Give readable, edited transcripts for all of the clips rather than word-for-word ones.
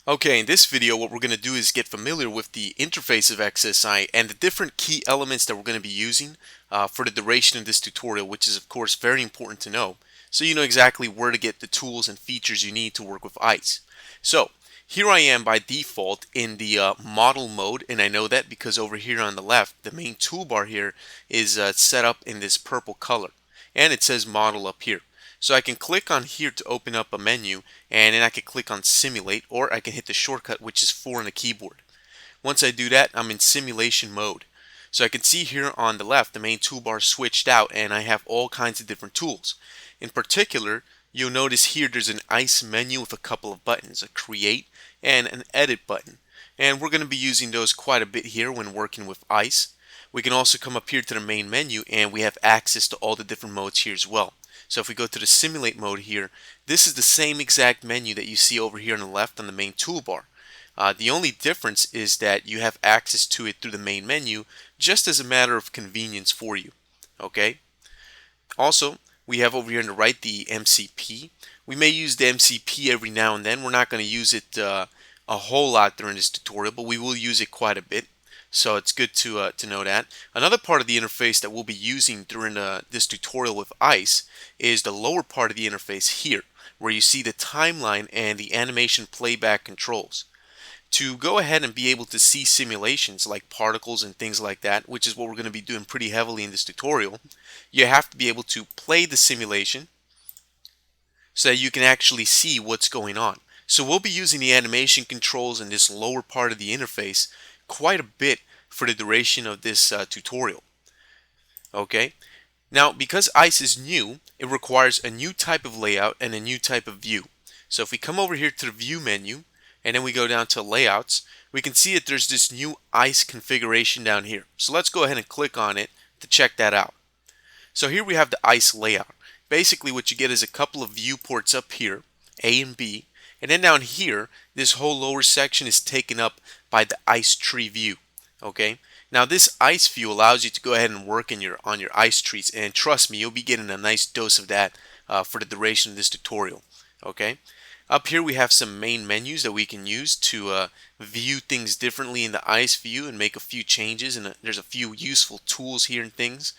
Okay, in this video what we're going to do is get familiar with the interface of XSI and the different key elements that we're going to be using for the duration of this tutorial, which is of course very important to know, so you know exactly where to get the tools and features you need to work with ICE. So here I am by default in the model mode, and I know that because over here on the left the main toolbar here is set up in this purple color, and it says model up here. So I can click on here to open up a menu, and then I can click on simulate, or I can hit the shortcut which is 4 on the keyboard. Once I do that, I'm in simulation mode. So I can see here on the left the main toolbar switched out, and I have all kinds of different tools. In particular, you'll notice here there's an ICE menu with a couple of buttons, a create and an edit button. And we're going to be using those quite a bit here when working with ICE. We can also come up here to the main menu, and we have access to all the different modes here as well. So if we go to the simulate mode here, this is the same exact menu that you see over here on the left on the main toolbar. The only difference is that you have access to it through the main menu just as a matter of convenience for you. Okay. Also, we have over here on the right the MCP. We may use the MCP every now and then. We're not going to use it a whole lot during this tutorial, but we will use it quite a bit. So it's good to know that. Another part of the interface that we'll be using during this tutorial with ICE is the lower part of the interface here, where you see the timeline and the animation playback controls. To go ahead and be able to see simulations like particles and things like that, which is what we're going to be doing pretty heavily in this tutorial, you have to be able to play the simulation so that you can actually see what's going on. So we'll be using the animation controls in this lower part of the interface quite a bit for the duration of this tutorial. Okay, now because ICE is new, it requires a new type of layout and a new type of view. So if we come over here to the view menu and then we go down to layouts, we can see that there's this new ICE configuration down here. So let's go ahead and click on it to check that out. So here we have the ICE layout. Basically what you get is a couple of viewports up here, A and B, and then down here this whole lower section is taken up by the ICE tree view. Okay, now this ICE view allows you to go ahead and work on your ICE trees, and trust me, you'll be getting a nice dose of that for the duration of this tutorial. Okay, up here we have some main menus that we can use to view things differently in the ICE view and make a few changes, and there's a few useful tools here and things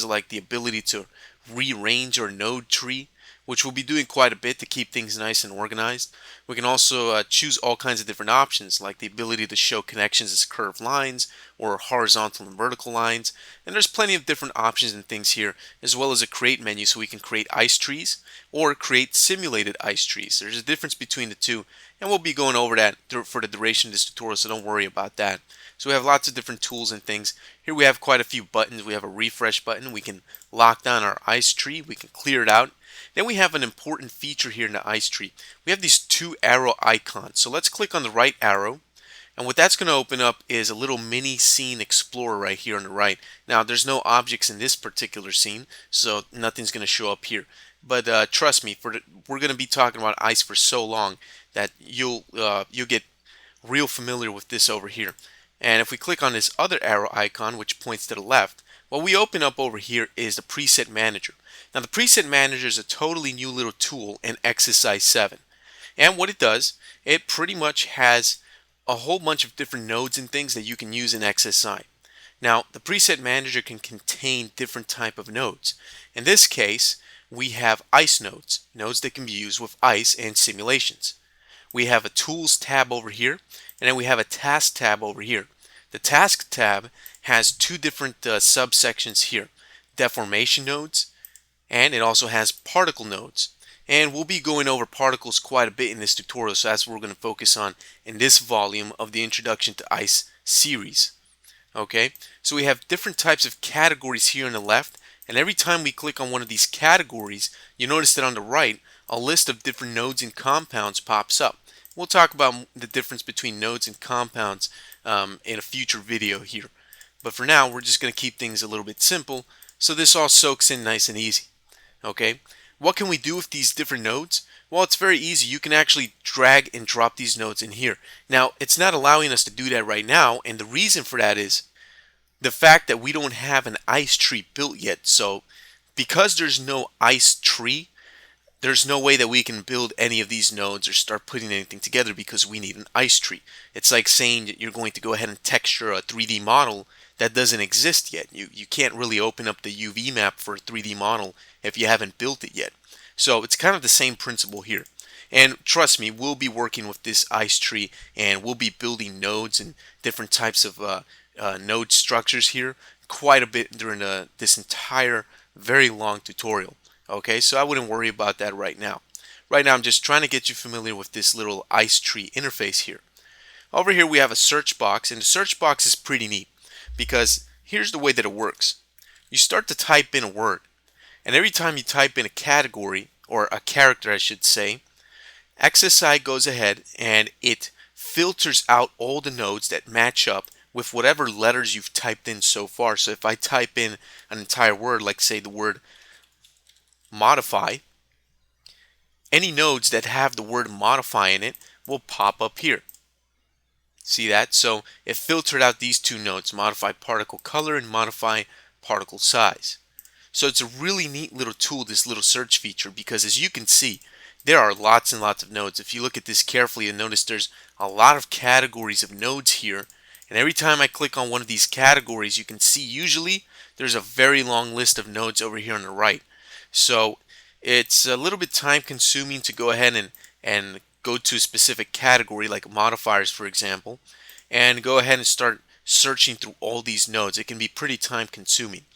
like the ability to rearrange our node tree, which we'll be doing quite a bit to keep things nice and organized. We can also choose all kinds of different options, like the ability to show connections as curved lines or horizontal and vertical lines. And there's plenty of different options and things here, as well as a create menu so we can create ICE trees or create simulated ICE trees. There's a difference between the two, and we'll be going over that for the duration of this tutorial, so don't worry about that. So we have lots of different tools and things. Here we have quite a few buttons. We have a refresh button. We can lock down our ICE tree. We can clear it out. Then we have an important feature here in the ICE tree. We have these two arrow icons. So let's click on the right arrow. And what that's going to open up is a little mini scene explorer right here on the right. Now there's no objects in this particular scene, so nothing's going to show up here. But trust me, we're going to be talking about ICE for so long that you'll get real familiar with this over here. And if we click on this other arrow icon, which points to the left, what we open up over here is the preset manager. Now the preset manager is a totally new little tool in XSI 7. And what it does, it pretty much has a whole bunch of different nodes and things that you can use in XSI. Now the preset manager can contain different type of nodes. In this case, we have ICE nodes, nodes that can be used with ICE and simulations. We have a tools tab over here, and then we have a task tab over here. The task tab has two different subsections here, deformation nodes, and it also has particle nodes. And we'll be going over particles quite a bit in this tutorial, so that's what we're going to focus on in this volume of the Introduction to ICE series. Okay, so we have different types of categories here on the left, and every time we click on one of these categories, you notice that on the right, a list of different nodes and compounds pops up. We'll talk about the difference between nodes and compounds in a future video here. But for now, we're just going to keep things a little bit simple, so this all soaks in nice and easy. Okay, what can we do with these different nodes? Well, it's very easy. You can actually drag and drop these nodes in here. Now, it's not allowing us to do that right now, and the reason for that is the fact that we don't have an ICE tree built yet. So because there's no ICE tree, there's no way that we can build any of these nodes or start putting anything together because we need an ice tree. It's like saying that you're going to go ahead and texture a 3D model that doesn't exist yet. You can't really open up the UV map for a 3D model if you haven't built it yet. So it's kind of the same principle here. And trust me, we'll be working with this ice tree and we'll be building nodes and different types of node structures here quite a bit during this entire very long tutorial. Okay, so I wouldn't worry about that right now. Right now I'm just trying to get you familiar with this little ice tree interface here. Over here we have a search box, and the search box is pretty neat because here's the way that it works. You start to type in a word, and every time you type in a category, or a character I should say, XSI goes ahead and it filters out all the nodes that match up with whatever letters you've typed in so far. So if I type in an entire word, like say the word modify, any nodes that have the word modify in it will pop up here. See that? So it filtered out these two nodes, modify particle color and modify particle size. So it's a really neat little tool, this little search feature, because as you can see, there are lots and lots of nodes. If you look at this carefully, you'll notice there's a lot of categories of nodes here. And every time I click on one of these categories, you can see usually there's a very long list of nodes over here on the right. So it's a little bit time consuming to go ahead and go to a specific category like modifiers, for example, and go ahead and start searching through all these nodes. It can be pretty time consuming.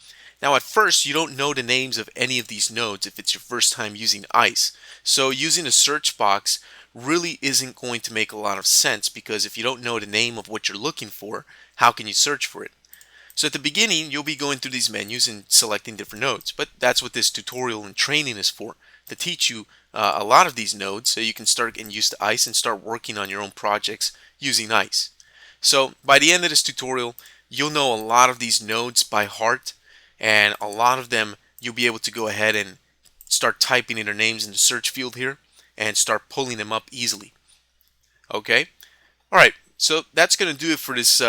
Now at first you don't know the names of any of these nodes if it's your first time using ICE. So using a search box really isn't going to make a lot of sense, because if you don't know the name of what you're looking for, how can you search for it? So at the beginning you'll be going through these menus and selecting different nodes, but that's what this tutorial and training is for, to teach you a lot of these nodes so you can start getting used to ICE and start working on your own projects using ICE. So by the end of this tutorial you'll know a lot of these nodes by heart, and a lot of them you'll be able to go ahead and start typing in their names in the search field here and start pulling them up easily. Okay, alright, so that's going to do it for this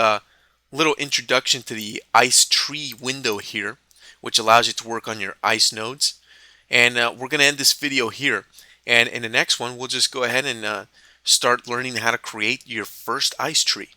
little introduction to the ICE tree window here, which allows you to work on your ICE nodes. And we're going to end this video here, and in the next one we'll just go ahead and start learning how to create your first ICE tree.